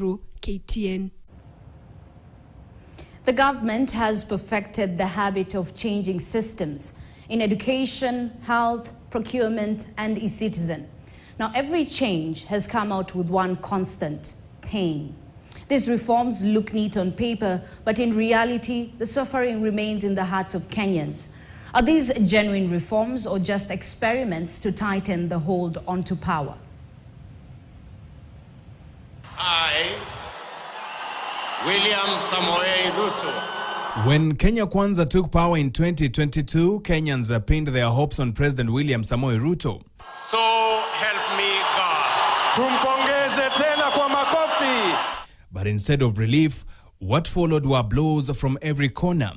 KTN. The government has perfected the habit of changing systems in education, health, procurement, and e-citizen. Now, every change has come out with one constant: pain. These reforms look neat on paper, but in reality, the suffering remains in the hearts of Kenyans. Are these genuine reforms or just experiments to tighten the hold onto power? I, William Samoei Ruto. When Kenya Kwanza took power in 2022, Kenyans pinned their hopes on President William Samoei Ruto. So help me God. Tumpongeze tena kwa makofi. But instead of relief, what followed were blows from every corner.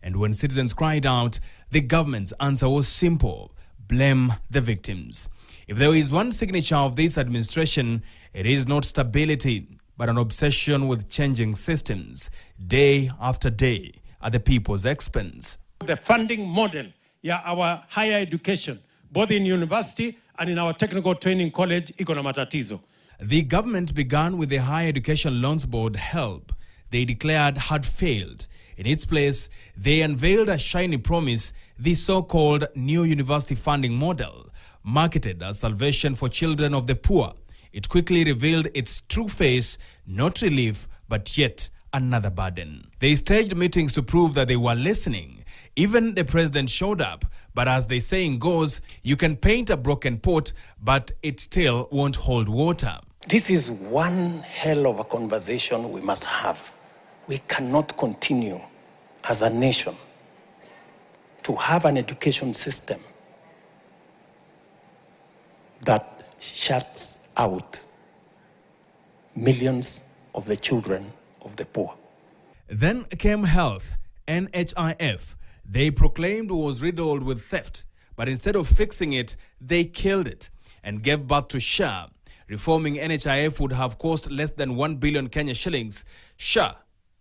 And when citizens cried out, the government's answer was simple: blame the victims. If there is one signature of this administration, it is not stability, but an obsession with changing systems, day after day, at the people's expense. The funding model, our higher education, both in university and in our technical training college, iko na matatizo. The government began with the Higher Education Loans Board HELB. They declared had failed. In its place, they unveiled a shiny promise, the so-called new university funding model, marketed as salvation for children of the poor. It quickly revealed its true face: not relief, but yet another burden. They staged meetings to prove that they were listening. Even the president showed up, but as the saying goes, you can paint a broken pot, but it still won't hold water. This is one hell of a conversation we must have. We cannot continue as a nation to have an education system that shuts out millions of the children of the poor. Then came health, NHIF. They proclaimed was riddled with theft, but instead of fixing it, they killed it and gave birth to SHA. Reforming NHIF would have cost less than 1 billion Kenya shillings. SHA,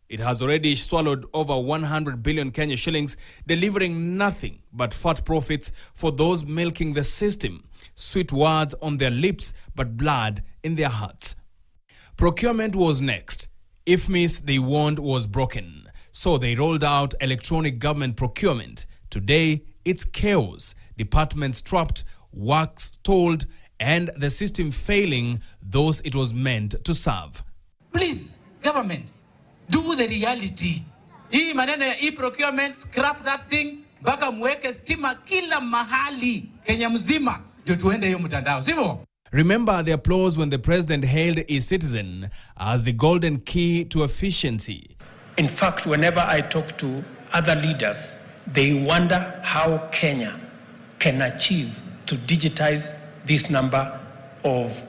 it has already swallowed over 100 billion Kenya shillings, delivering nothing but fat profits for those milking the system. Sweet words on their lips, but blood in their hearts. Procurement was next. If miss, they warned was broken. So they rolled out electronic government procurement. Today, it's chaos. Departments trapped, works stalled, and the system failing those it was meant to serve. Please, government, do the reality. Hii maneno ya e-procurement, scrap that thing, baka mweke stima kila mahali Kenya mzima, ndio tuende hiyo mtandao, sivyo? Remember the applause when the president hailed e-citizen as the golden key to efficiency. In fact, whenever I talk to other leaders, they wonder how Kenya can achieve to digitize this number of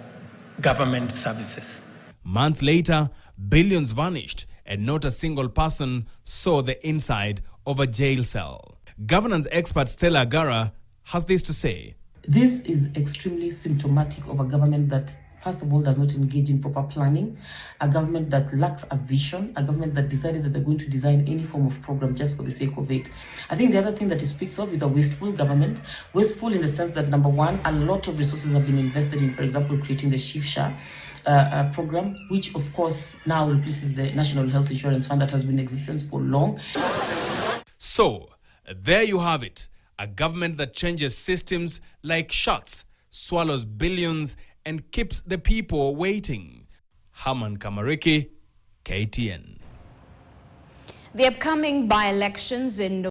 government services. Months later, billions vanished and not a single person saw the inside of a jail cell. Governance expert Stella Agara has this to say. This is extremely symptomatic of a government that, first of all, does not engage in proper planning, a government that lacks a vision, a government that decided that they're going to design any form of program just for the sake of it. I think the other thing that it speaks of is a wasteful government. Wasteful in the sense that, number one, a lot of resources have been invested in, for example, creating the SHIFSHA program, which of course now replaces the National Health Insurance Fund that has been in existence for long. So, there you have it. A government that changes systems like shots, swallows billions, and keeps the people waiting. Haman Kamariki, KTN. The upcoming by-elections in